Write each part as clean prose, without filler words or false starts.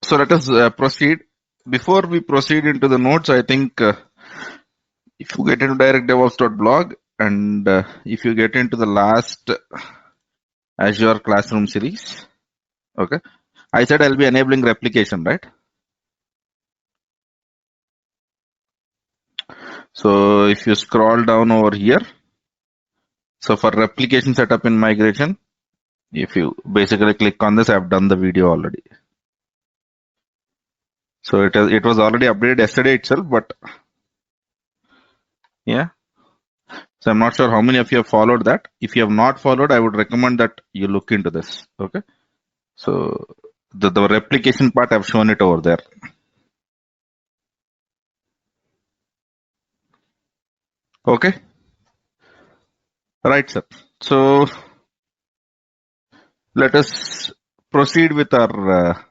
So let us proceed. Before we proceed into the notes, I think if you get into directdevops.blog and if you get into the last Azure Classroom series, okay, I said I'll be enabling replication, right? So if you scroll down over here, so for replication setup in migration, if you basically click on this, I've done the video already. So it was already updated yesterday itself, but yeah. So I'm not sure how many of you have followed that. If you have not followed, I would recommend that you look into this. Okay. So the replication part, I've shown it over there. Okay. Right, sir. So let us proceed with our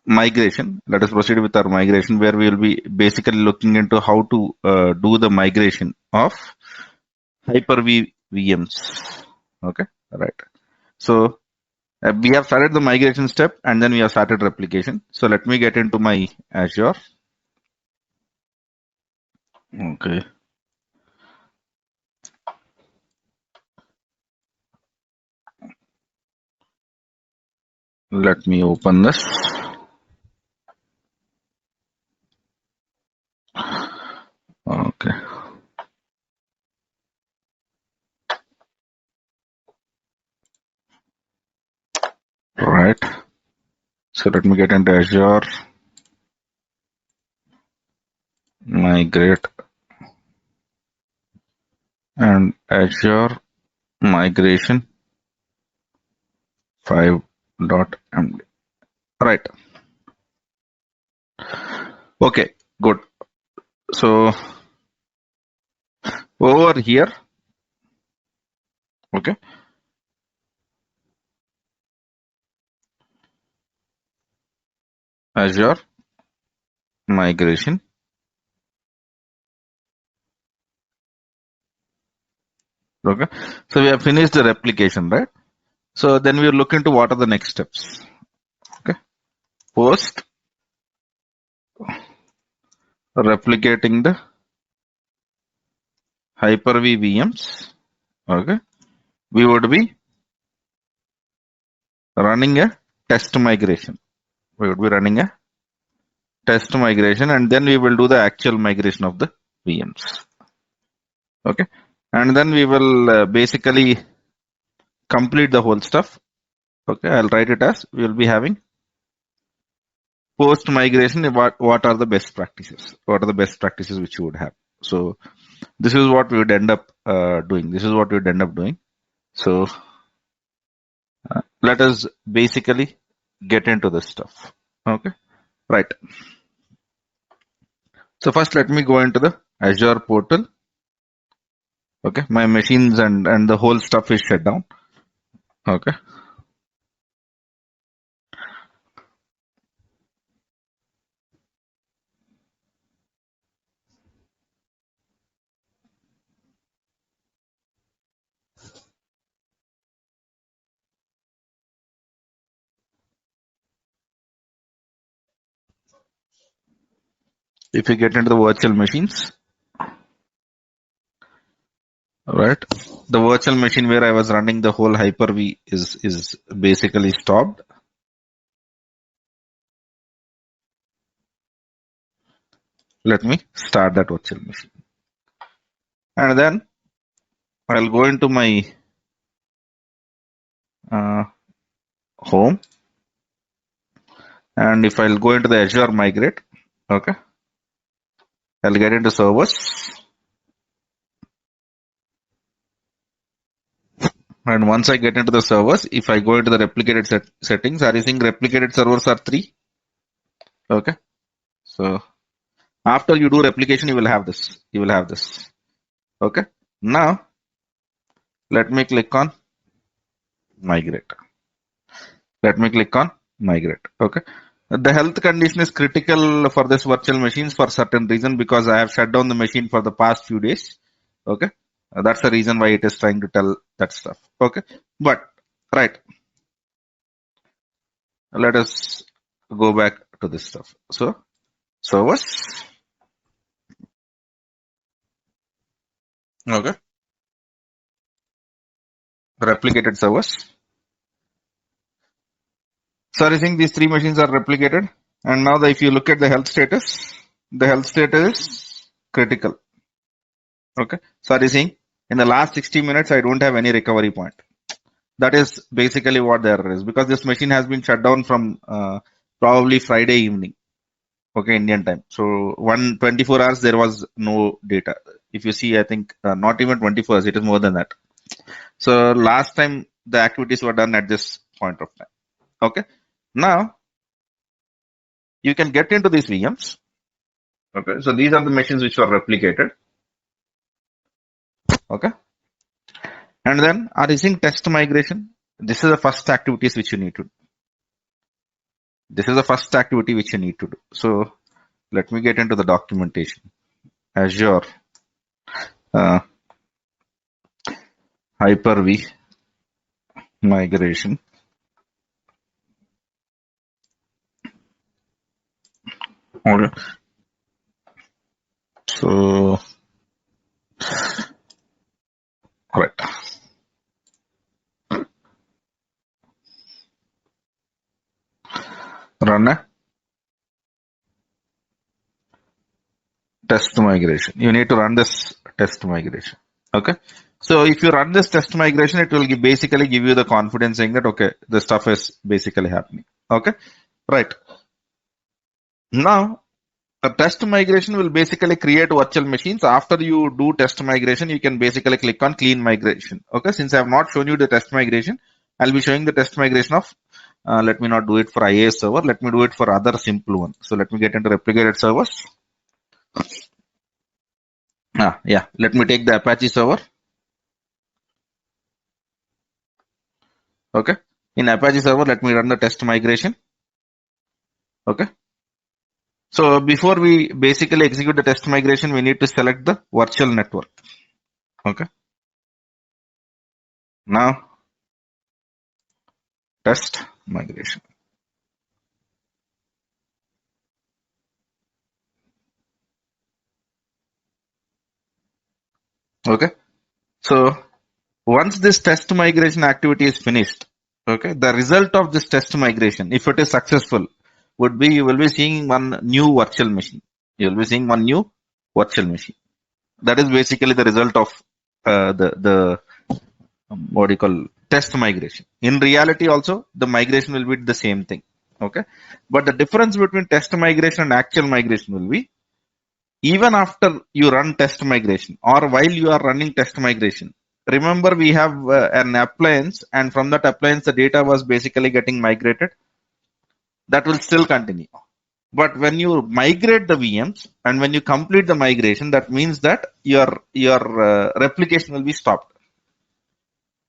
migration. Let us proceed with our migration where we will be basically looking into how to do the migration of Hyper-V VMs. Okay. Right. So we have started the migration step and then we have started replication. So let me get into my Azure. Okay. Let me open this. Okay. Right. So let me get into Azure. Migrate. And Azure migration 5.md. Right. Okay. Good. So over here. Okay. Azure migration. Okay. So we have finished the replication, right? So then we look into what are the next steps. Okay. Post replicating the Hyper-V VMs. Okay. We would be running a test migration. We would be running a test migration and then we will do the actual migration of the VMs. Okay. And then we will basically complete the whole stuff. Okay. I'll write it as we will be having post migration. What are the best practices? What are the best practices which you would have? So this is what we would end up doing. This is what we would end up doing. So let us basically get into this stuff. Okay. Right. So first let me go into the Azure portal. Okay. My machines and the whole stuff is shut down. Okay. If you get into the virtual machines, right, the virtual machine where I was running the whole Hyper-V is basically stopped. Let me start that virtual machine. And then I'll go into my home. And if I'll go into the Azure migrate, okay, I'll get into servers. And once I get into the servers, if I go into the replicated settings, are you seeing replicated servers are 3? Okay. So after you do replication, you will have this. You will have this. Okay. Now, let me click on migrate. Let me click on migrate. Okay. The health condition is critical for this virtual machines for certain reason because I have shut down the machine for the past few days. Okay. That's the reason why it is trying to tell that stuff. Okay. But, right. Let us go back to this stuff. So servers. Okay. Replicated servers. So I think these three machines are replicated. And now if you look at the health status is critical. Okay. So are you seeing in the last 60 minutes, I don't have any recovery point. That is basically what the error is, because this machine has been shut down from probably Friday evening. Okay, Indian time. So 24 hours, there was no data. If you see, I think not even 24 hours, it is more than that. So last time the activities were done at this point of time. Okay. Now you can get into these VMs. Okay. So these are the machines which were replicated. Okay. And then are using test migration. This is the first activities which you need to do. This is the first activity which you need to do. So let me get into the documentation. Azure Hyper-V migration. Okay. So, right. Run a test migration. You need to run this test migration. Okay. So if you run this test migration, it will basically give you the confidence saying that, okay, the stuff is basically happening. Okay. Right. Now, a test migration will basically create virtual machines. After you do test migration, you can basically click on clean migration. Okay. Since I have not shown you the test migration, I'll be showing the test migration of, let me not do it for IAS server. Let me do it for other simple one. So let me get into replicated servers. Yeah. Let me take the Apache server. Okay. In Apache server, let me run the test migration. Okay. So before we basically execute the test migration, we need to select the virtual network. Okay. Now, test migration. Okay. So once this test migration activity is finished, okay, the result of this test migration, if it is successful, would be you will be seeing one new virtual machine. You will be seeing one new virtual machine. That is basically the result of the what do you call test migration. In reality, also the migration will be the same thing. Okay, but the difference between test migration and actual migration will be, even after you run test migration or while you are running test migration, remember we have an appliance, and from that appliance the data was basically getting migrated. That will still continue. But when you migrate the VMs and when you complete the migration, that means that your replication will be stopped.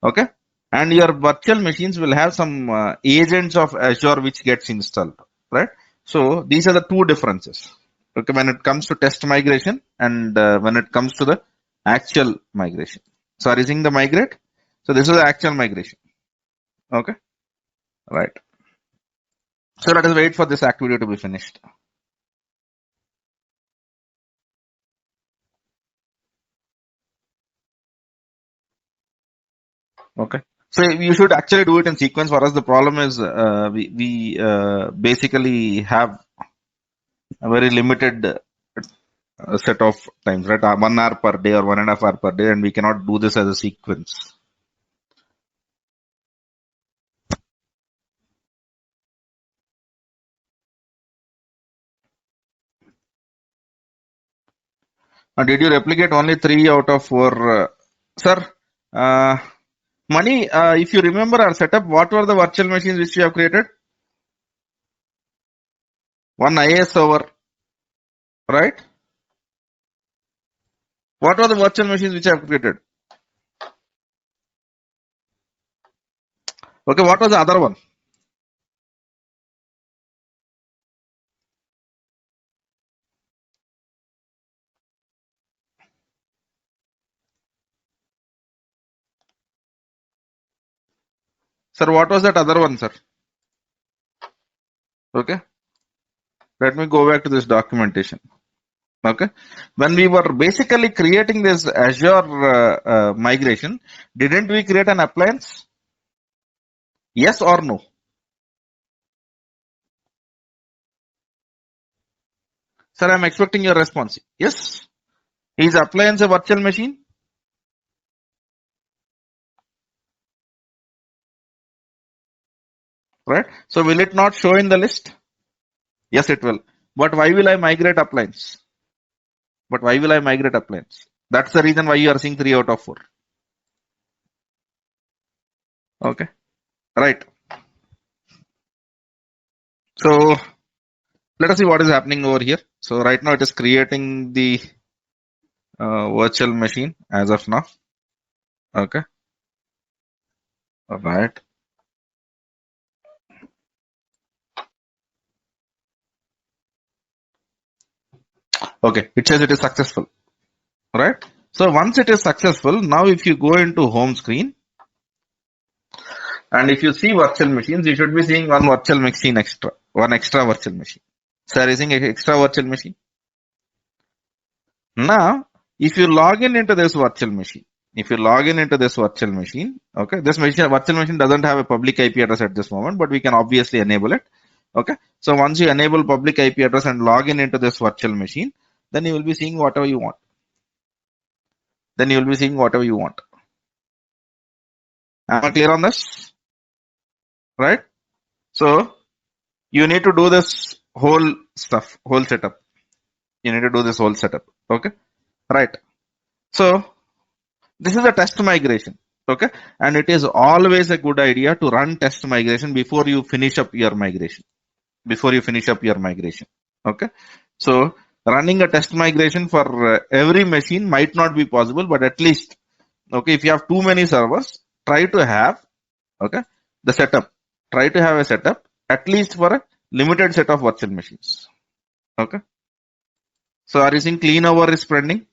Okay, and your virtual machines will have some agents of Azure which gets installed, right? So these are the two differences. Okay, when it comes to test migration and when it comes to the actual migration. So are you seeing the migrate? So this is the actual migration. Okay, right. So let us wait for this activity to be finished. Okay. So you should actually do it in sequence. For us, the problem is we basically have a very limited set of times, right? 1 hour per day or 1.5 hour per day, and we cannot do this as a sequence. Did you replicate only 3 out of 4? Sir, uh, Mani, if you remember our setup, what were the virtual machines which we have created? One IAS server, right? What were the virtual machines which I have created? Okay, what was the other one? Sir, what was that other one, sir? Okay. Let me go back to this documentation. Okay. When we were basically creating this Azure migration, didn't we create an appliance? Yes or no? Sir, I'm expecting your response. Yes. Is appliance a virtual machine? Right. So will it not show in the list? Yes, it will. But why will I migrate appliance? But why will I migrate appliance? That's the reason why you are seeing 3 out of 4. Okay. Right. So let us see what is happening over here. So right now it is creating the virtual machine as of now. Okay. All right. Okay. It says it is successful. Right. So once it is successful, now if you go into home screen and if you see virtual machines, you should be seeing one virtual machine extra, one extra virtual machine. So are you seeing extra virtual machine? Now, if you log in into this virtual machine, okay, this virtual machine doesn't have a public IP address at this moment, but we can obviously enable it. Okay, so once you enable public IP address and log in into this virtual machine, then you will be seeing whatever you want. Am I clear on this? Right? So you need to do this whole stuff, whole setup. Okay, right? So this is a test migration. Okay. And it is always a good idea to run test migration before you finish up your migration. Okay. So running a test migration for every machine might not be possible, but at least, okay, if you have too many servers, try to have, okay, the setup. Try to have a setup at least for a limited set of virtual machines. Okay. So are you seeing clean over is pending?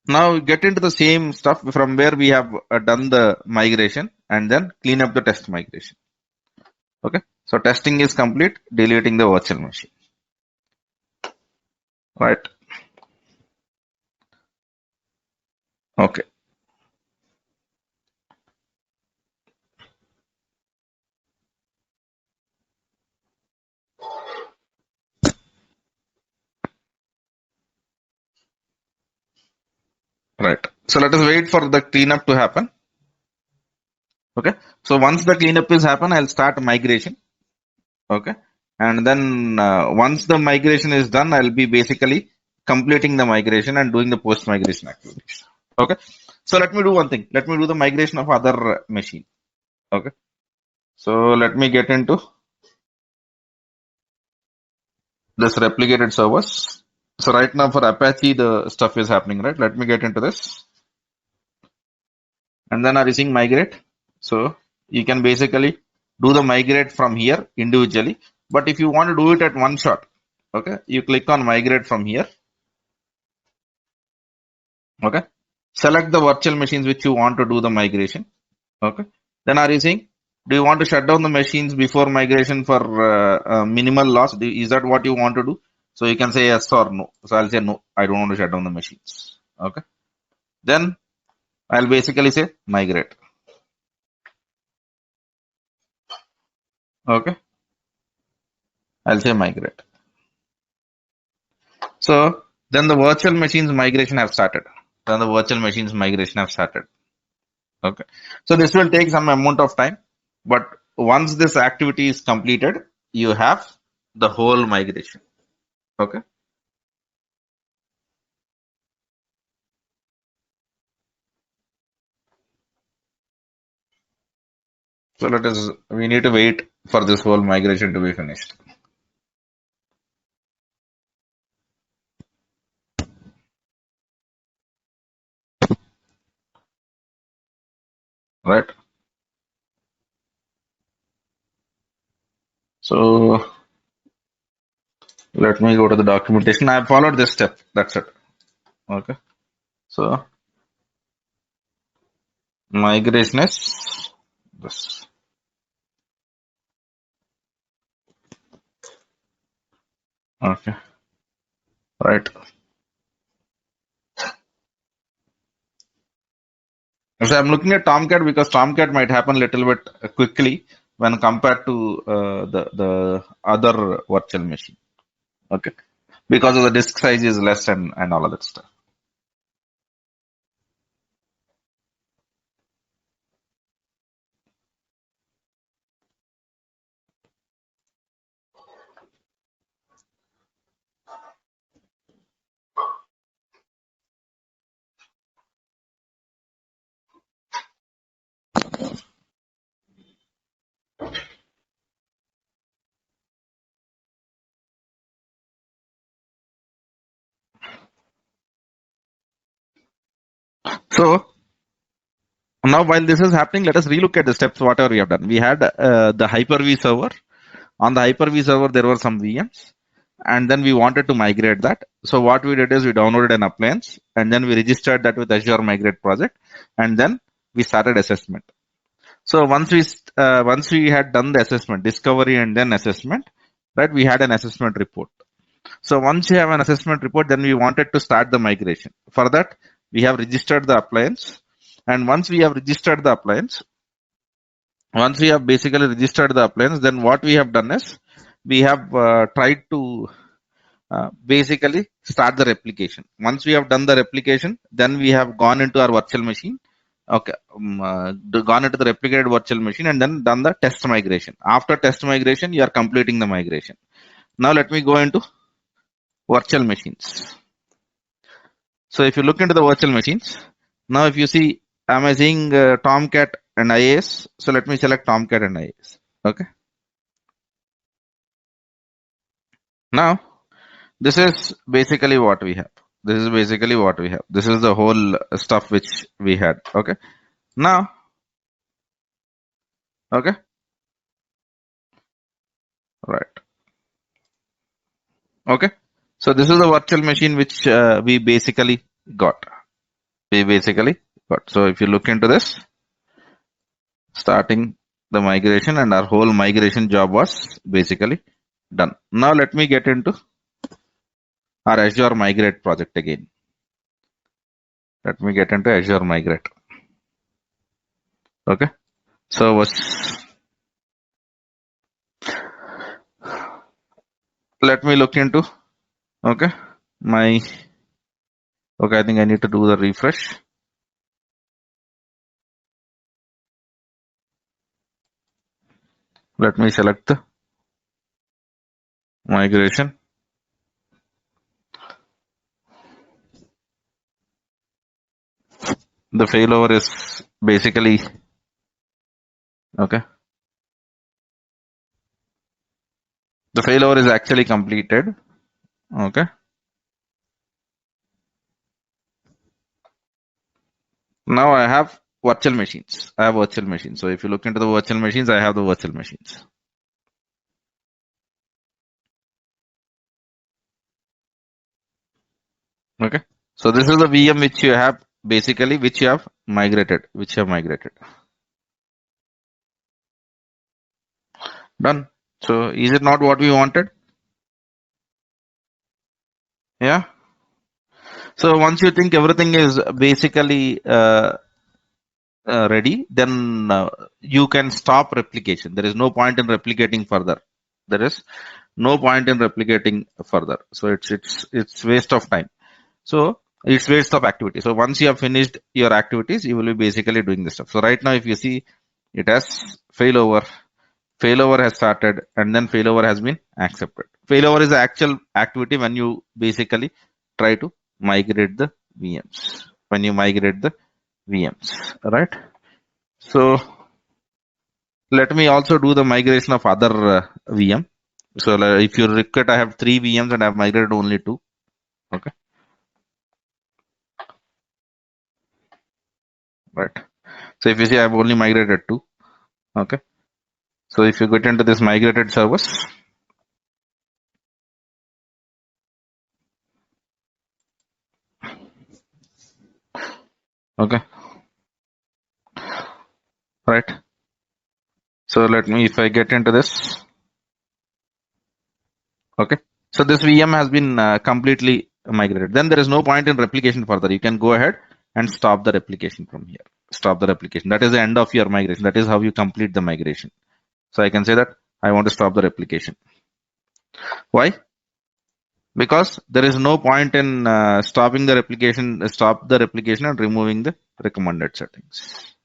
Now get into the same stuff from where we have done the migration and then clean up the test migration. Okay. So testing is complete, deleting the virtual machine. Right. Okay. Right. So let us wait for the cleanup to happen. Okay. So once the cleanup is happen, I'll start migration. Okay. And then once the migration is done, I'll be basically completing the migration and doing the post migration activities. Okay. So let me do one thing. Let me do the migration of other machine. Okay. So let me get into this replicated servers. So right now for Apache, the stuff is happening, right? Let me get into this. And then are you seeing migrate? So you can basically do the migrate from here individually. But if you want to do it at one shot, okay, you click on migrate from here. Okay. Select the virtual machines which you want to do the migration. Okay. Then are you seeing? Do you want to shut down the machines before migration for minimal loss? Is that what you want to do? So you can say yes or no. So I'll say no, I don't want to shut down the machines. Okay. Then I'll basically say migrate. Okay. I'll say migrate. So then the virtual machines migration have started. Okay. So this will take some amount of time, but once this activity is completed, you have the whole migration. Okay. So we need to wait for this whole migration to be finished. Right. So let me go to the documentation. I followed this step. That's it. Okay. So migration is this. Okay. Right. So I'm looking at Tomcat because Tomcat might happen a little bit quickly when compared to the other virtual machine. Okay. Because of the disk size is less and all of that stuff. So now while this is happening, let us relook at the steps whatever we have done. We had the Hyper-V server. On the Hyper-V server, there were some VMs, and then we wanted to migrate that. So what we did is we downloaded an appliance, and then we registered that with Azure Migrate project, and then we started assessment. So once we had done the assessment, discovery and then assessment, right? We had an assessment report. So once you have an assessment report, then we wanted to start the migration. For that, we have registered the appliance, and once we have registered the appliance, once we have basically registered the appliance, then what we have done is we have tried to basically start the replication. Once we have done the replication, then we have gone into our virtual machine. Okay, gone into the replicated virtual machine and then done the test migration. After test migration, you are completing the migration. Now let me go into virtual machines. So if you look into the virtual machines, now if you see, am I seeing Tomcat and IAS? So let me select Tomcat and IAS. Okay. Now this is basically what we have. This is basically what we have. This is the whole stuff which we had. Okay. Now, okay. Right. Okay. So this is the virtual machine which we basically got. We basically got. So if you look into this, starting the migration and our whole migration job was basically done. Now let me get into our Azure Migrate project again. Let me get into Azure Migrate. Okay. So let me look into, okay, my, okay, I think I need to do the refresh. Let me select the migration. The failover is basically, okay, the failover is actually completed. Okay. Now I have virtual machines. I have virtual machines. So if you look into the virtual machines, I have the virtual machines. Okay. So this is the VM which you have basically, which you have migrated, Done. So is it not what we wanted? Yeah. So once you think everything is basically ready, then you can stop replication. There is no point in replicating further. There is no point in replicating further. So it's waste of time. So it's waste of activity. So once you have finished your activities, you will be basically doing this stuff. So right now, if you see, it has failover. Failover has started, and then failover has been accepted. Failover is the actual activity when you basically try to migrate the VMs. When you migrate the VMs, right? So let me also do the migration of other VM. So if you look at, I have 3 VMs and I have migrated only 2. Okay, right. So if you see, I have only migrated 2. Okay. So if you get into this migrated servers, okay, right. So let me, if I get into this, okay. So this VM has been completely migrated. Then there is no point in replication further. You can go ahead and stop the replication from here. Stop the replication. That is the end of your migration. That is how you complete the migration. So I can say that I want to stop the replication. Why? Because there is no point in stopping the replication, stop the replication and removing the recommended settings.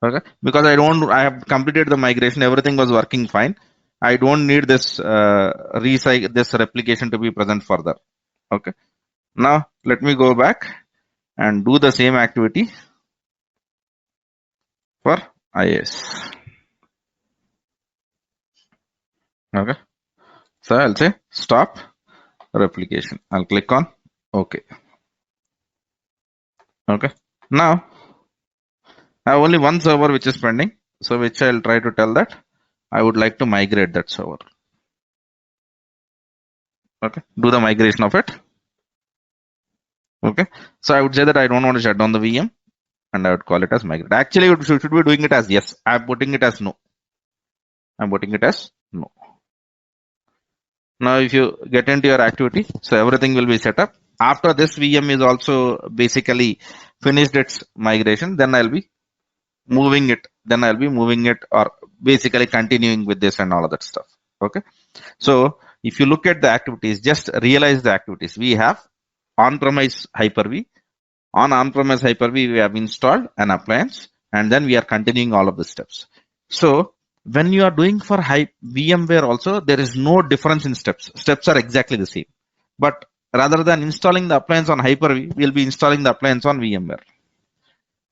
Okay, because I have completed the migration, everything was working fine. I don't need this this replication to be present further. Okay, now let me go back and do the same activity for IAS. Okay, so I'll say stop replication. I'll click on OK. Okay, now I have only one server which is pending, so which I'll try to tell that I would like to migrate that server. Okay, do the migration of it. Okay, so I would say that I don't want to shut down the VM and I would call it as migrate. Actually, you should be doing it as yes. I'm putting it as no. I'm putting it as no. Now, if you get into your activity, so everything will be set up. After this VM is also basically finished its migration, then I'll be moving it. Then I'll be moving it or basically continuing with this and all of that stuff. Okay. So if you look at the activities, just realize the activities. We have on-premise Hyper-V. On on-premise Hyper-V, we have installed an appliance and then we are continuing all of the steps. So when you are doing for VMware also, there is no difference in steps. Steps are exactly the same. But rather than installing the appliance on Hyper-V, we'll be installing the appliance on VMware.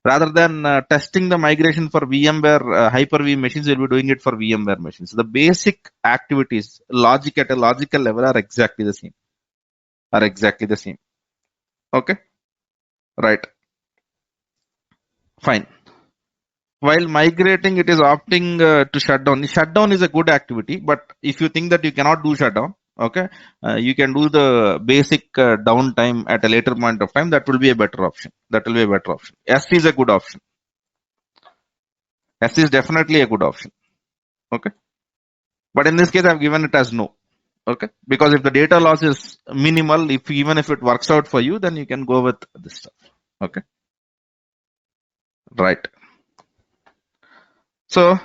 Rather than testing the migration for VMware Hyper-V machines, we'll be doing it for VMware machines. So the basic activities, logic at a logical level are exactly the same. Okay. Right. Fine. While migrating, it is opting to shut down. Shutdown is a good activity, but if you think that you cannot do shutdown, okay, you can do the basic downtime at a later point of time. That will be a better option. S is a good option. S is definitely a good option. Okay. But in this case, I've given it as no. Okay. Because if the data loss is minimal, even if it works out for you, then you can go with this stuff. Okay. Right. So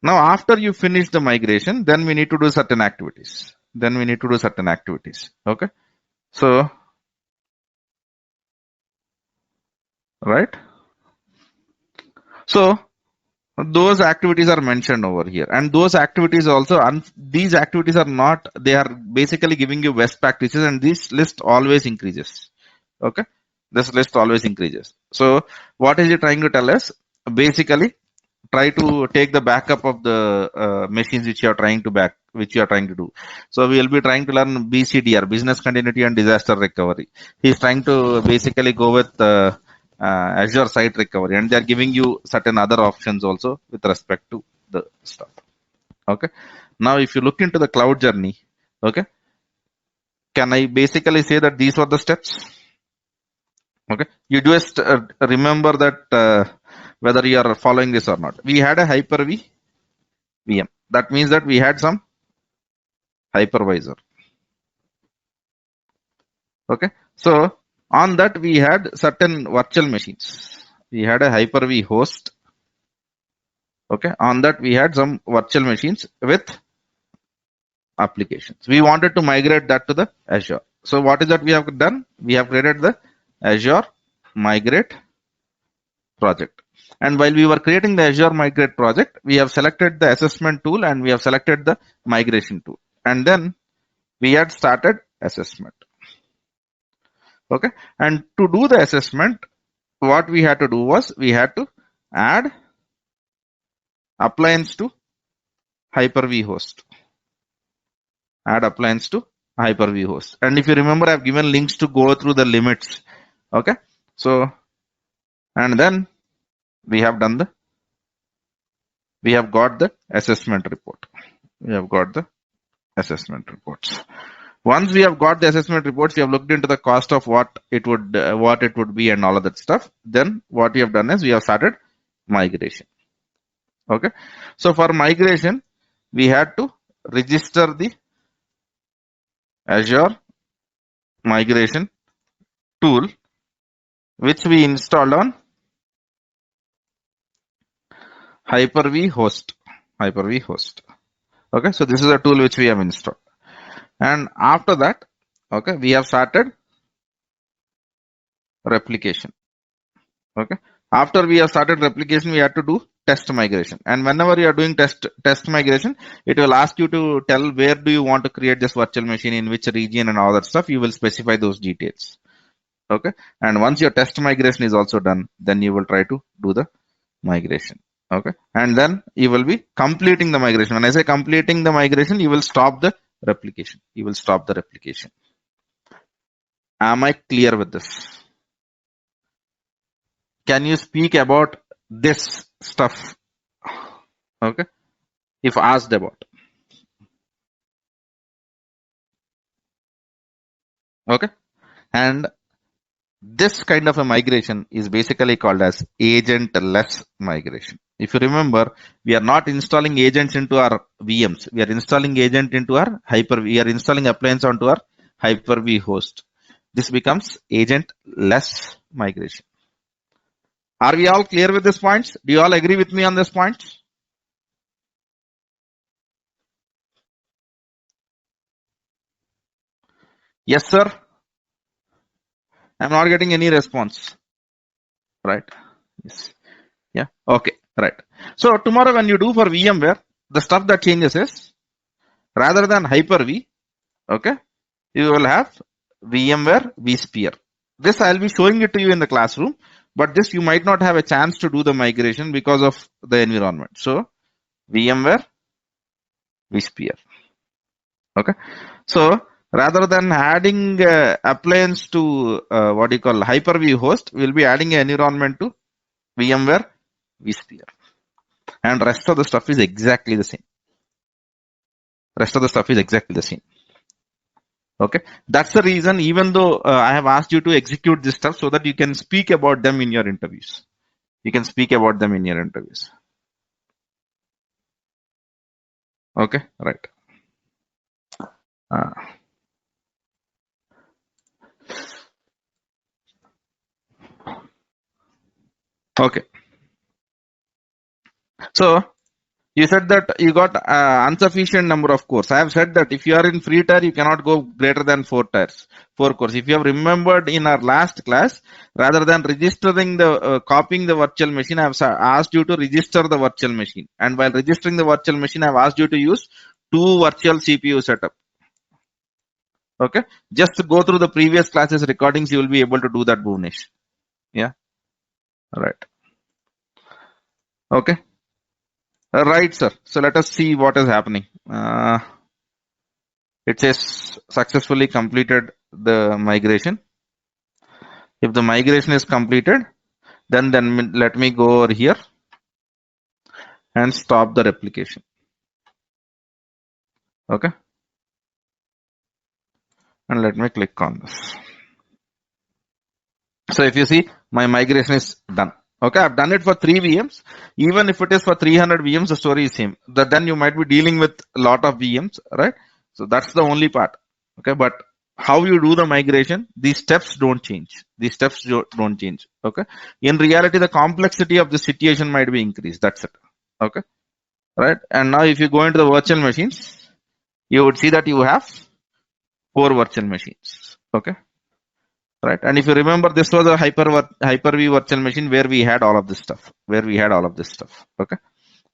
now after you finish the migration, then we need to do certain activities. Okay. So, right. So those activities are mentioned over here, and those activities also, these activities are not, they are basically giving you best practices, and this list always increases. Okay. This list always increases. So what is it trying to tell us? Basically, try to take the backup of the machines which you are trying to do. So we will be trying to learn BCDR, business continuity and disaster recovery. He's trying to basically go with Azure site recovery, and they are giving you certain other options also with respect to the stuff. Okay. Now, if you look into the cloud journey, okay, can I basically say that these were the steps? Okay. You just remember that whether you are following this or not. We had a Hyper-V VM. That means that we had some hypervisor. Okay. So on that we had certain virtual machines. We had a Hyper-V host. Okay. On that we had some virtual machines with applications. We wanted to migrate that to the Azure. So what is that we have done? We have created the Azure Migrate project. And while we were creating the Azure Migrate project, we have selected the assessment tool and we have selected the migration tool. And then we had started assessment. Okay. And to do the assessment, what we had to do was we had to add appliance to Hyper-V host. Add appliance to Hyper-V host. And if you remember, I've given links to go through the limits. Okay. So, and then we have got the assessment report. Once we have got the assessment reports, we have looked into the cost of what it would be and all of that stuff. Then what we have done is we have started migration. Okay. So for migration, we had to register the Azure migration tool, which we installed on Hyper-V host. Hyper-V host. Okay, so this is a tool which we have installed. And after that, okay, we have started replication. Okay, after we have started replication, we have to do test migration. And whenever you are doing test migration, it will ask you to tell where do you want to create this virtual machine, in which region, and all that stuff. You will specify those details. Okay, and once your test migration is also done, then you will try to do the migration. Okay, and then you will be completing the migration. When I say completing the migration, you will stop the replication. You will stop the replication. Am I clear with this? Can you speak about this stuff? Okay, if asked about. Okay, and this kind of a migration is basically called as agentless migration. If you remember, we are not installing agents into our VMs. We are installing agent into our Hyper-V. We are installing appliance onto our Hyper-V host. This becomes agentless migration. Are we all clear with these points? Do you all agree with me on this point? Yes, sir. I'm not getting any response. Right? Yes. Yeah. Okay. Right. So tomorrow when you do for VMware, the stuff that changes is rather than Hyper-V, okay, you will have VMware vSphere. This I'll be showing it to you in the classroom, but this you might not have a chance to do the migration because of the environment. So VMware vSphere. Okay. So rather than adding appliance to what do you call Hyper-V host, we'll be adding an environment to VMware vSphere. And rest of the stuff is exactly the same. Rest of the stuff is exactly the same. Okay, that's the reason. Even though I have asked you to execute this stuff so that you can speak about them in your interviews. You can speak about them in your interviews. Okay, right. Uh, okay. So you said that you got insufficient number of cores. I have said that if you are in free tier, you cannot go greater than 4 cores. If you have remembered in our last class, rather than registering copying the virtual machine, I have asked you to register the virtual machine. And while registering the virtual machine, I have asked you to use 2 virtual CPU setup. Okay, just to go through the previous classes recordings, you will be able to do that, Bhuvnesh. Yeah, right. Okay, right, sir. So let us see what is happening. It says successfully completed the migration. If the migration is completed, then let me go over here and stop the replication. Okay, and let me click on this. So if you see, my migration is done. Okay, I've done it for 3 VMs. Even if it is for 300 VMs, the story is same. Then you might be dealing with a lot of VMs, right? So that's the only part. Okay, but how you do the migration, these steps don't change. These steps don't change. Okay, in reality, the complexity of the situation might be increased. That's it. Okay, right? And now if you go into the virtual machines, you would see that you have 4 virtual machines. Okay, right? And if you remember, this was a Hyper-V virtual machine where we had all of this stuff. Okay,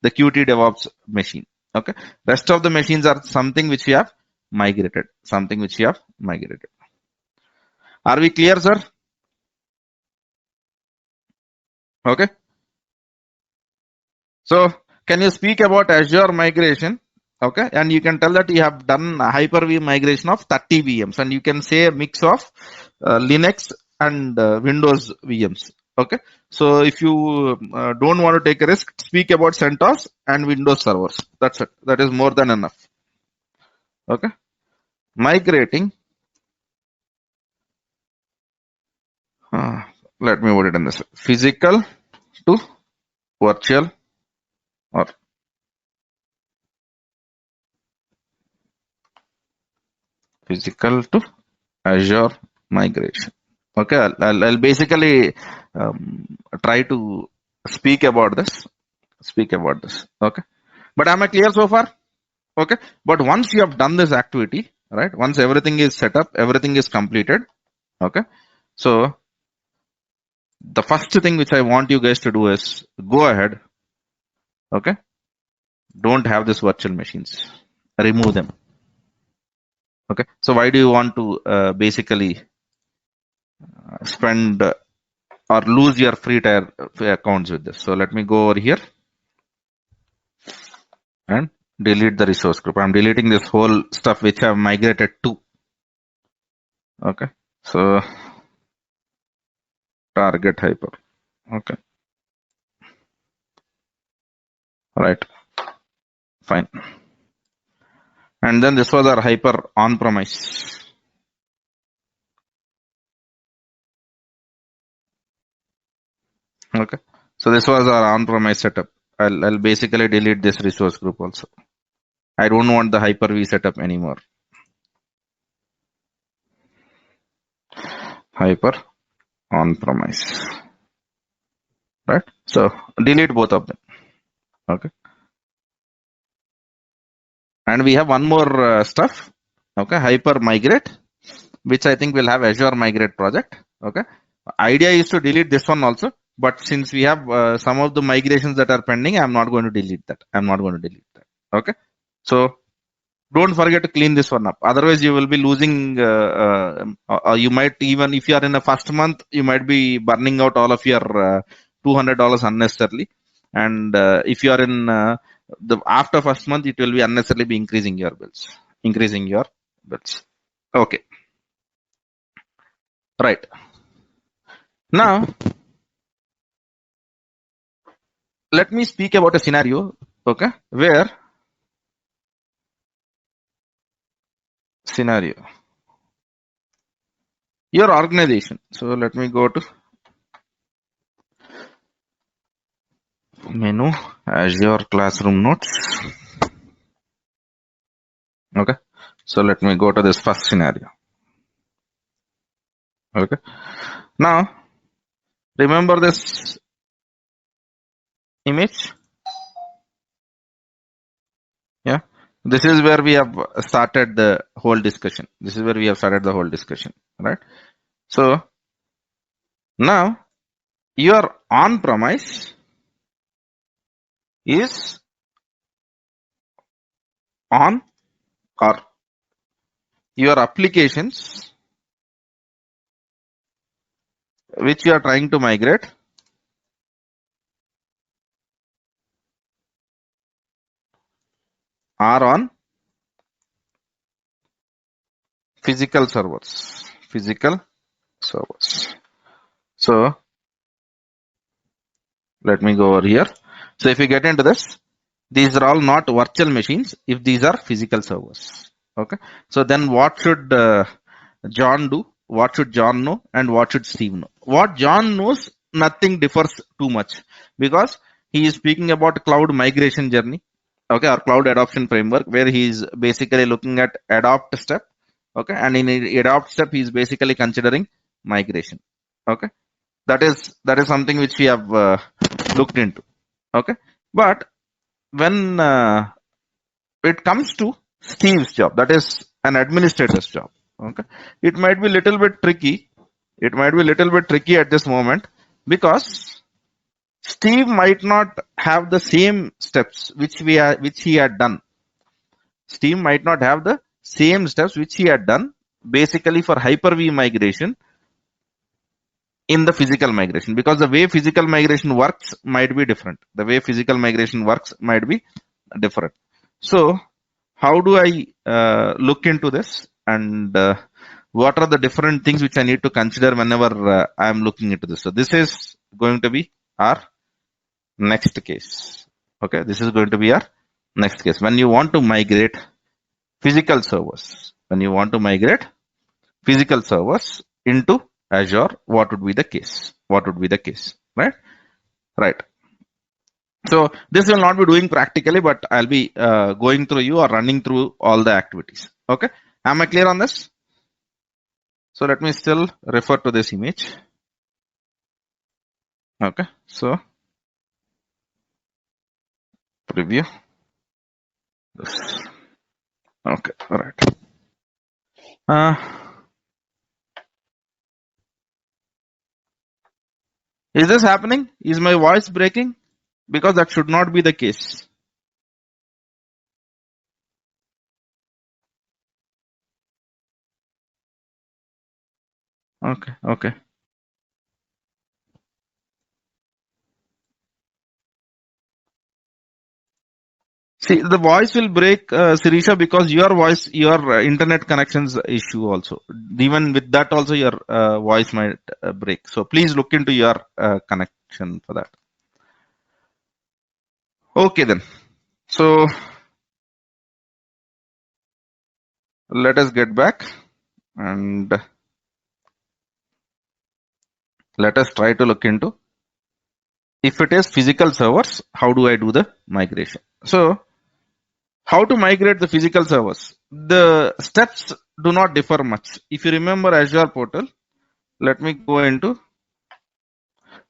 the Qt DevOps machine. Okay, rest of the machines are something which we have migrated. Are we clear, sir? Okay. So can you speak about Azure migration? Okay, and you can tell that you have done Hyper-V migration of 30 VMs, and you can say a mix of Linux and Windows VMs. Okay, so if you don't want to take a risk, speak about CentOS and Windows servers. That's it. That is more than enough. Okay, migrating. Uh, Let me put it in this: physical to virtual, or physical to Azure migration. Okay, I'll basically try to speak about this. Okay, but am I clear so far? Okay, but once you have done this activity, right? Once everything is set up, everything is completed. Okay, so the first thing which I want you guys to do is go ahead. Okay, don't have this virtual machines. Remove them. Okay, so why do you want to basically spend or lose your free tier accounts with this? So let me go over here and delete the resource group. I'm deleting this whole stuff which I've migrated to. Okay, so target hyper. Okay, right, fine. And then this was our hyper on premise. Okay, so this was our on premise setup. I'll basically delete this resource group also. I don't want the hyper V setup anymore. Hyper on premise, right? So delete both of them. Okay, and we have one more stuff. Okay, hyper migrate, which I think will have Azure migrate project. Okay, idea is to delete this one also, but since we have some of the migrations that are pending, I'm not going to delete that. Okay, so don't forget to clean this one up. Otherwise, you will be losing. You might, even if you are in a first month, you might be burning out all of your $200 unnecessarily. And if you are in the after first month, it will be unnecessarily be increasing your bills. Okay, right. Now, let me speak about a scenario. Okay, where scenario your organization. So let me go to menu Azure Classroom Notes. Okay, so let me go to this first scenario. Okay, now remember this image. Yeah, this is where we have started the whole discussion. Right? So now your on premise is on, or your applications which you are trying to migrate are on physical servers. So let me go over here. So if you get into this, these are all not virtual machines if these are physical servers. Okay, so then what should John do? What should John know? And what should Steve know? What John knows, nothing differs too much, because he is speaking about cloud migration journey. Okay, or cloud adoption framework, where he is basically looking at adopt step. Okay, and in adopt step, he is basically considering migration. Okay, that is something which we have looked into. Okay, but when it comes to Steve's job, that is an administrator's job. Okay, it might be little bit tricky. At this moment, because Steve might not have the same steps which he had done. Steve might not have the same steps which he had done basically for Hyper-V migration in the physical migration, because the way physical migration works might be different. So how do I look into this, and what are the different things which I need to consider whenever I am looking into this? So this is going to be our next case. Okay, this is going to be our next case. When you want to migrate physical servers, into Azure, what would be the case? Right? Right. So this will not be doing practically, but I'll be going through you or running through all the activities. Okay. Am I clear on this? So let me still refer to this image. Okay. So preview this. Okay. All right. Is this happening? Is my voice breaking? Because that should not be the case. Okay. Okay. See, the voice will break, Sirisha, because your internet connections issue also. Even with that, also your voice might break. So please look into your connection for that. Okay, then. So let us get back and let us try to look into, if it is physical servers, how do I do the migration? So how to migrate the physical servers? The steps do not differ much. If you remember Azure portal, let me go into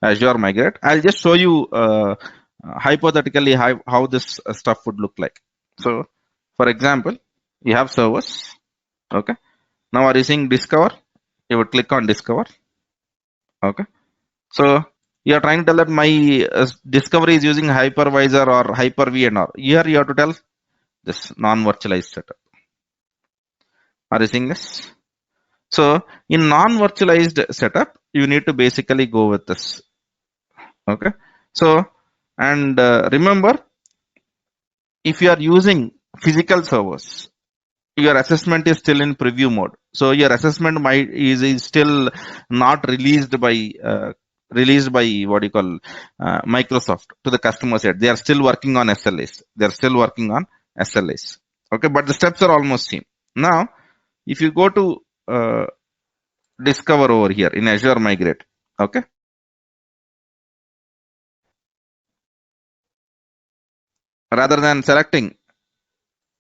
Azure migrate. I'll just show you hypothetically how this stuff would look like. So, for example, you have servers. Okay. Now, are you seeing discover? You would click on discover. Okay. So, you are trying to tell that my discovery is using hypervisor or Hyper-V and all. Here, you have to tell this non-virtualized setup. Are you seeing this? So, in non-virtualized setup, you need to basically go with this. Okay. So, and remember, if you are using physical servers, your assessment is still in preview mode. So your assessment is still not released by what you call Microsoft to the customer side. They are still working on SLAs. They are still working on SLAs. Okay, but the steps are almost same. Now, if you go to discover over here in Azure Migrate, okay, rather than selecting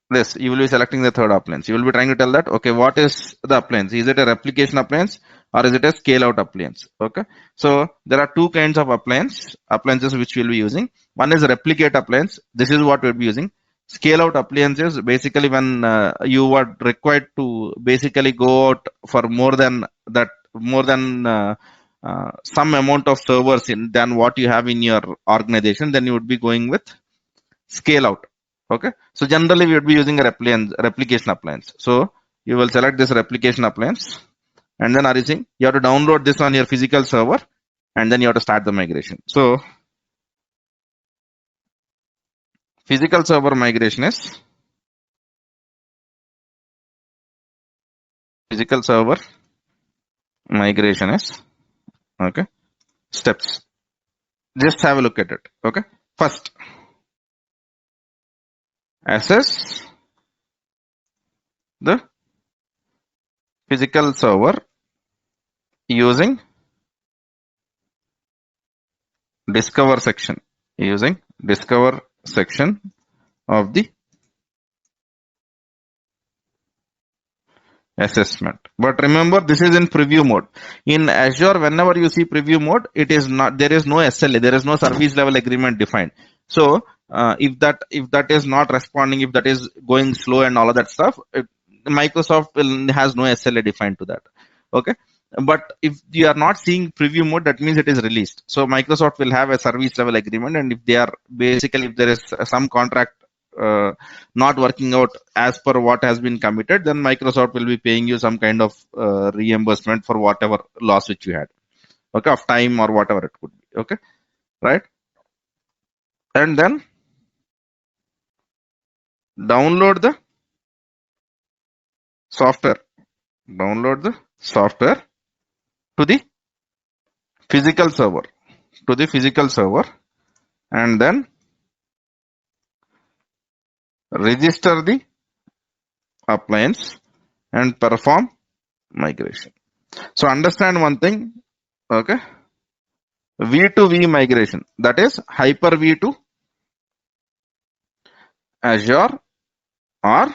this, you will be selecting the third appliance. You will be trying to tell that, okay, what is the appliance? Is it a replication appliance or is it a scale out appliance? Okay. So there are two kinds of appliances which we'll be using. One is replicate appliance. This is what we'll be using. Scale out appliances basically when you are required to basically go out for more than that, more than some amount of servers in than what you have in your organization, then you would be going with scale out. Okay. So generally we would be using a replication appliance. So you will select this replication appliance and then are you seeing you have to download this on your physical server and then you have to start the migration. So physical server migration is okay. Steps. Just have a look at it. Okay. First, assess the physical server using discover section of the assessment. But remember, this is in preview mode. In Azure, whenever you see preview mode, it is not, there is no SLA, there is no service level agreement defined. So if that is not responding, if that is going slow and all of that stuff, Microsoft has no SLA defined to that. Okay. But if you are not seeing preview mode, that means it is released. So Microsoft will have a service level agreement, and if they are basically, if there is some contract not working out as per what has been committed, then Microsoft will be paying you some kind of reimbursement for whatever loss which you had, okay, of time or whatever it could be, okay, right? And then download the software, to the physical server, and then register the appliance and perform migration. So understand one thing, okay? V to V migration, that is Hyper-V to Azure or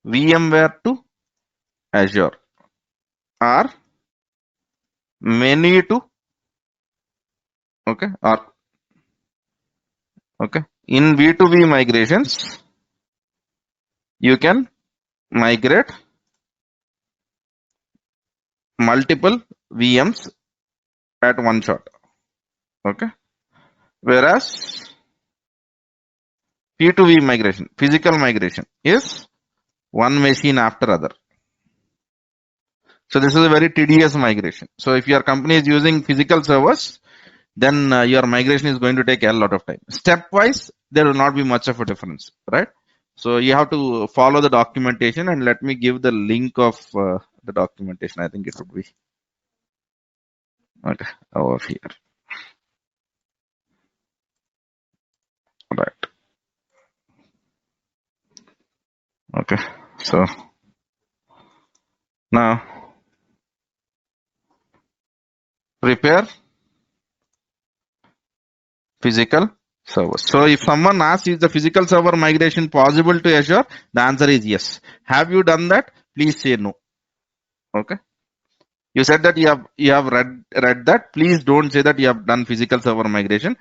VMware to Azure or many to or in V2V migrations you can migrate multiple VMs at one shot. Whereas P2V migration, physical migration, is one machine after other. So this is a very tedious migration. So if your company is using physical servers, then your migration is going to take a lot of time. Stepwise, there will not be much of a difference, right? So you have to follow the documentation, and let me give the link of the documentation. I think it would be over here. Right. Okay. So now prepare physical servers. So if someone asks, is the physical server migration possible to Azure? The answer is yes. Have you done that? Please say no. Okay. You said that you have read that. Please don't say that you have done physical server migration.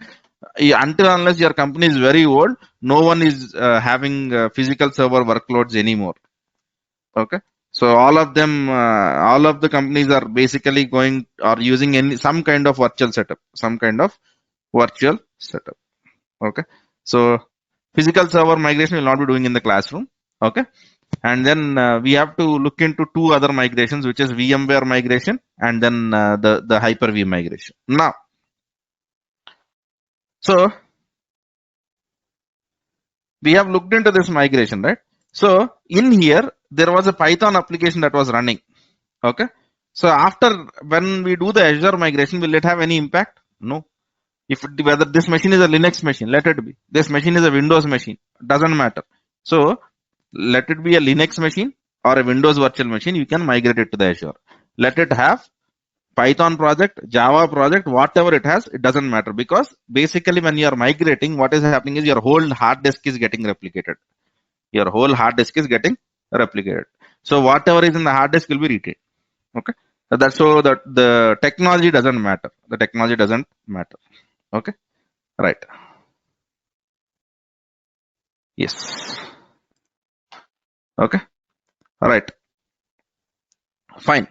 Until unless your company is very old, no one is having physical server workloads anymore. Okay. So all of them, all of the companies are basically using some kind of virtual setup, Okay. So physical server migration will not be doing in the classroom. Okay. And then we have to look into two other migrations, which is VMware migration and then the Hyper-V migration. Now, so we have looked into this migration, right? So in here, there was a Python application that was running. Okay. So when we do the Azure migration, will it have any impact? No. Whether this machine is a Linux machine, let it be. This machine is a Windows machine, doesn't matter. So let it be a Linux machine or a Windows virtual machine, you can migrate it to the Azure. Let it have Python project, Java project, whatever it has, it doesn't matter, because basically when you are migrating, what is happening is your whole hard disk is getting replicated. So whatever is in the hard disk will be retained. Okay. So that the technology doesn't matter. Okay. Right. Yes. Okay. All right. Fine.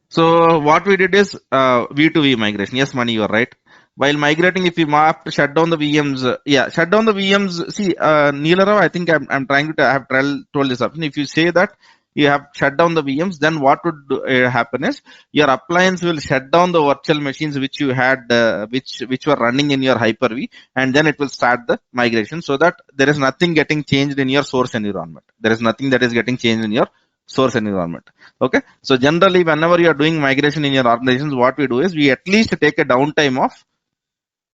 So what we did is V2V migration. Yes, Mani, you are right. While migrating, if we have to shut down the VMs, shut down the VMs. See, Neelarao, I think I'm trying to have told this option. If you say that you have shut down the VMs, then what would happen is your appliance will shut down the virtual machines which you had, which were running in your Hyper-V, and then it will start the migration, so that there is nothing getting changed in your source environment. There is nothing that is getting changed in your source environment. Okay. So generally, whenever you are doing migration in your organizations, what we do is we at least take a downtime of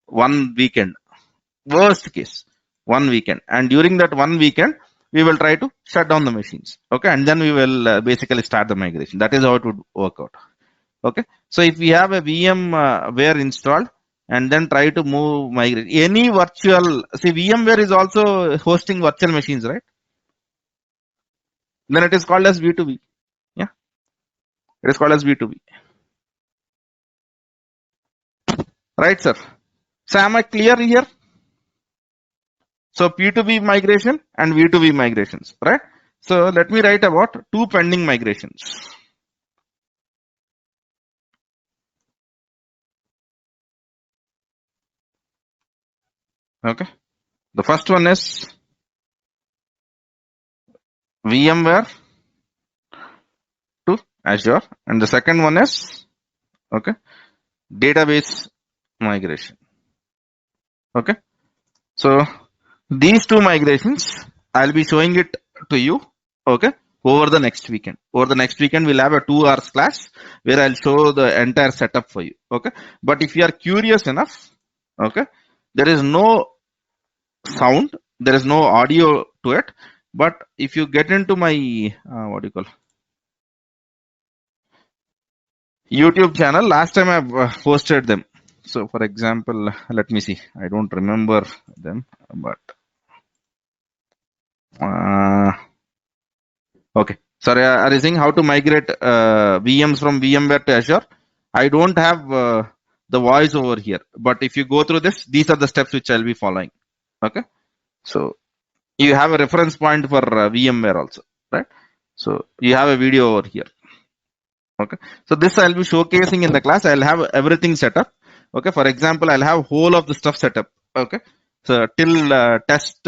1 weekend. Worst case, 1 weekend. And during that 1 weekend, we will try to shut down the machines. Okay. And then we will basically start the migration. That is how it would work out. Okay. So if we have a VMware installed and then try to migrate any virtual, see, VMware is also hosting virtual machines, right? Then it is called as V2V. Yeah. It is called as V2V. Right, sir? So am I clear here? So P2V migration and V2V migrations, right? So let me write about two pending migrations. Okay. The first one is VMware to Azure, and the second one is database migration. Okay. So these two migrations, I'll be showing it to you. Okay. Over the next weekend. We'll have a 2 hours class where I'll show the entire setup for you. Okay. But if you are curious enough, okay, there is no sound, there is no audio to it. But if you get into my YouTube channel, last time I've posted them. So for example, let me see. I don't remember them, but Sorry, are you saying how to migrate VMs from VMware to Azure? I don't have the voice over here, but if you go through this, these are the steps which I'll be following. Okay, so you have a reference point for VMware also, right? So you have a video over here. Okay, so this I'll be showcasing in the class. I'll have everything set up. Okay, for example, I'll have whole of the stuff set up. Okay, so till test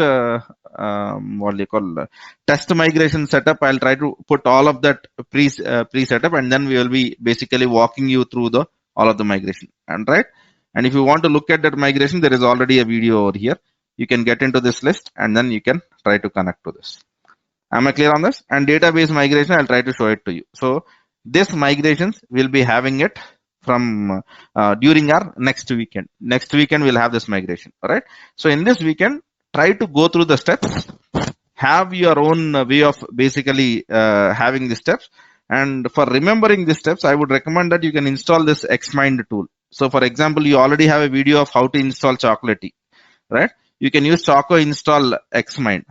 what do you call test migration setup, I'll try to put all of that pre setup, and then we will be basically walking you through the all of the migration. And right, and if you want to look at that migration, there is already a video over here. You can get into this list, and then you can try to connect to this. Am I clear on this? And database migration, I'll try to show it to you. So this migrations will be having it from during our next weekend. Next weekend we'll have this migration. All right. So in this weekend, try to go through the steps. Have your own way of basically having the steps. And for remembering the steps, I would recommend that you can install this Xmind tool. So for example, you already have a video of how to install Chocolatey, right? You can use Choco install Xmind.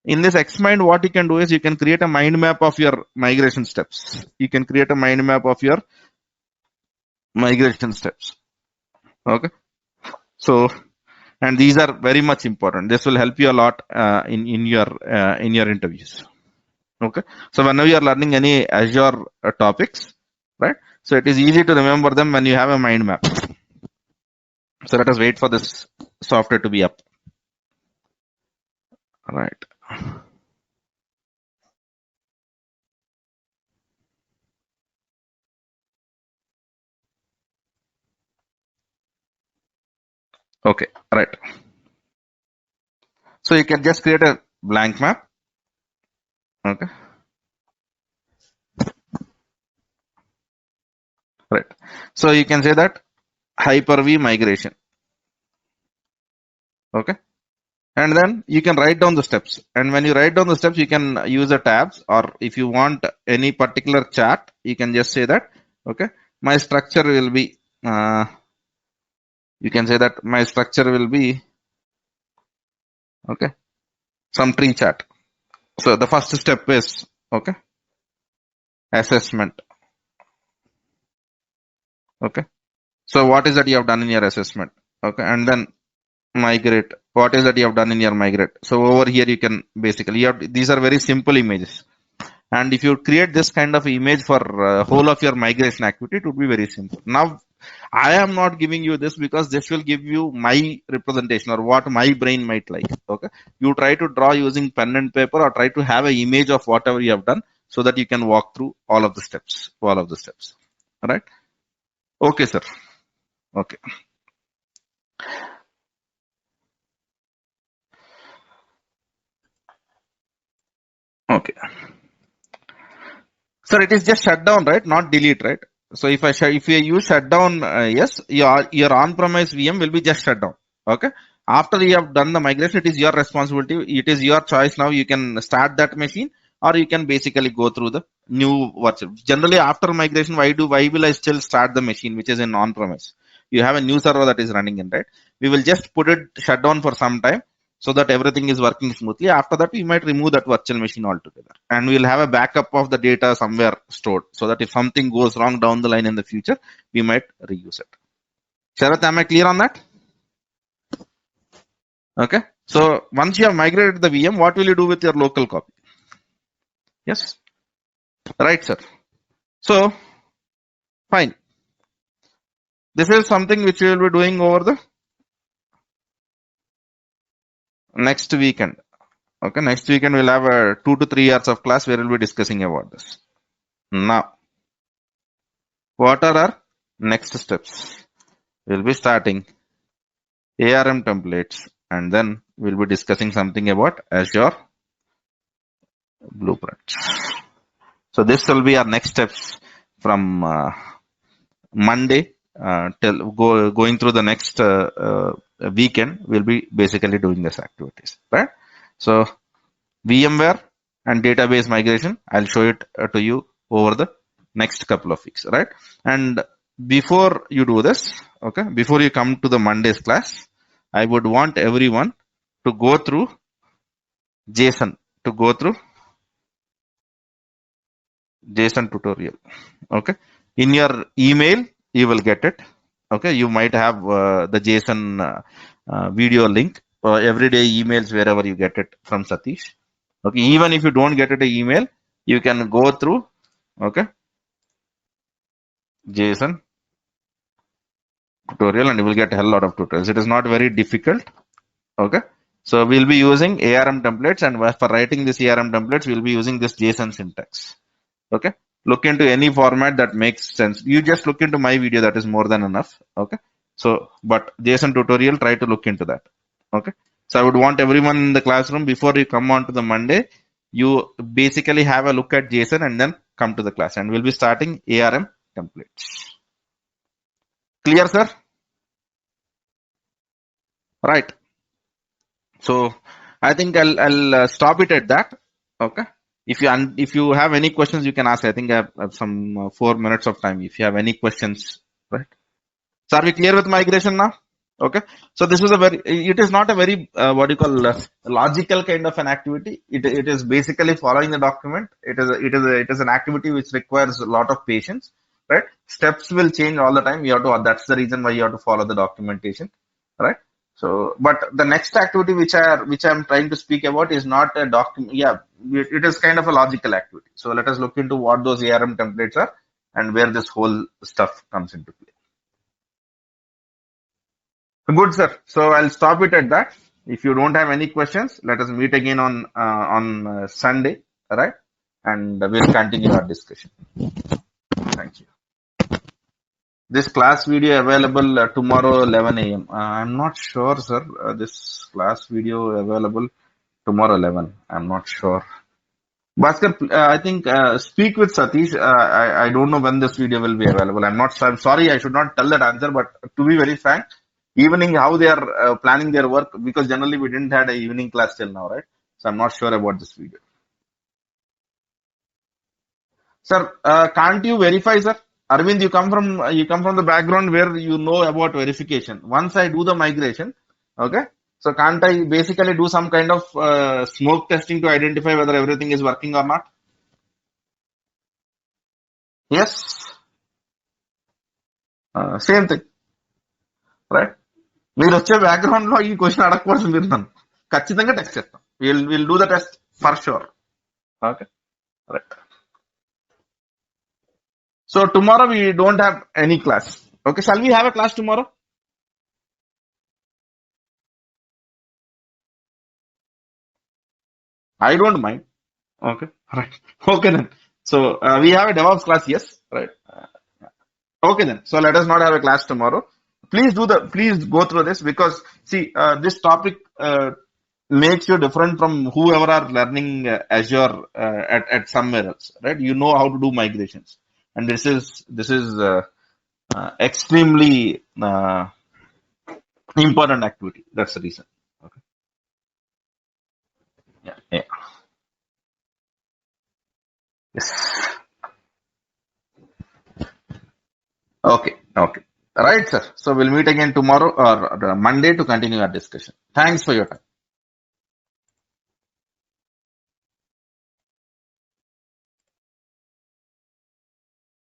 In this Xmind, what you can do is you can create a mind map of your migration steps. You can create a mind map of your migration steps. Okay. So, and these are very much important. This will help you a lot in your interviews. Okay. So whenever you are learning any Azure topics, right? So it is easy to remember them when you have a mind map. So let us wait for this software to be up. All right. Okay, right. So you can just create a blank map. Okay. Right. So you can say that Hyper-V migration. Okay. And then you can write down the steps. And when you write down the steps, you can use the tabs, or if you want any particular chart, you can just say that, okay, my structure will be, you can say that my structure will be, okay, some tree chart. So the first step is, okay, assessment. Okay. So what is that you have done in your assessment? Okay. And then migrate. What is that you have done in your migrate? So over here, you can basically, these are very simple images. And if you create this kind of image for whole of your migration activity, it would be very simple. Now, I am not giving you this because this will give you my representation or what my brain might like. Okay. You try to draw using pen and paper or try to have an image of whatever you have done so that you can walk through all of the steps. All right. Okay, sir. Okay. Okay. Sir, it is just shut down, right? Not delete, right? So if you use shutdown, yes, your on-premise VM will be just shut down. Okay. After you have done the migration, it is your responsibility. It is your choice. Now you can start that machine, or you can basically go through the new virtual. Generally, after migration, why will I still start the machine which is in on-premise? You have a new server that is running in, right? We will just put it shut down for some time, so that everything is working smoothly. After that, we might remove that virtual machine altogether. And we'll have a backup of the data somewhere stored so that if something goes wrong down the line in the future, we might reuse it. Sharath, am I clear on that? Okay. So once you have migrated the VM, what will you do with your local copy? Yes. Right, sir. So, fine. This is something which we will be doing over the next weekend. Okay, next weekend we'll have a 2 to 3 hours of class where we'll be discussing about this. Now, what are our next steps? We'll be starting ARM templates, and then we'll be discussing something about Azure blueprints. So this will be our next steps from Monday till going through the next weekend. We'll be basically doing these activities, right? So VMware and database migration, I'll show it to you over the next couple of weeks, right? And before you do this, okay, before you come to the Monday's class, I would want everyone to go through JSON, to go through JSON tutorial. Okay. In your email, you will get it. Okay. You might have the JSON video link or everyday emails wherever you get it from Satish. Okay. Even if you don't get it an email, you can go through. Okay. JSON tutorial and you will get a hell lot of tutorials. It is not very difficult. Okay. So we'll be using ARM templates, and for writing this ARM templates, we'll be using this JSON syntax. Okay. Look into any format that makes sense. You just look into my video, that is more than enough. Okay. So, but JSON tutorial, try to look into that. Okay. So I would want everyone in the classroom, before you come on to the Monday, you basically have a look at JSON and then come to the class, and we'll be starting ARM templates. Clear, sir? Right. So I think I'll stop it at that. Okay. If you have any questions, you can ask. I think I have some 4 minutes of time. If you have any questions, right? So are we clear with migration now? Okay. So this is it is not a very what do you call logical kind of an activity. It is basically following the document. It is an activity which requires a lot of patience, right? Steps will change all the time. You have to. That's the reason why you have to follow the documentation, right? So, but the next activity which I'm trying to speak about is not a document. Yeah, it is kind of a logical activity. So let us look into what those ARM templates are and where this whole stuff comes into play. Good, sir. So I'll stop it at that. If you don't have any questions, let us meet again on Sunday, right? And we'll continue our discussion. Thank you. This class video available tomorrow 11 a.m. I'm not sure, sir. This class video available tomorrow 11. I'm not sure. Bhaskar, I think speak with Satish. I don't know when this video will be available. I'm sorry. I should not tell that answer, but to be very frank, evening how they are planning their work, because generally we didn't had a evening class till now, right? So I'm not sure about this video. Sir, can't you verify, sir? Arvind, you come from the background where you know about verification. Once I do the migration, okay. So can't I basically do some kind of smoke testing to identify whether everything is working or not? Yes. Same thing, right? మీరు వచ్చే background లో ఈ question అడగకూడదు మీరు నన్ను ఖచ్చితంగా test చేస్తాం. Will do the test for sure. Okay, right. So tomorrow we don't have any class. Okay, shall we have a class tomorrow? I don't mind. Okay, right. Okay then. So we have a DevOps class, yes, right. Okay then. So let us not have a class tomorrow. Please go through this, because see, this topic makes you different from whoever are learning Azure at somewhere else, right? You know how to do migrations, and this is extremely important activity. That's the reason. Okay. Yeah. Yes. Okay. Right, sir. So we'll meet again tomorrow or Monday to continue our discussion. Thanks for your time.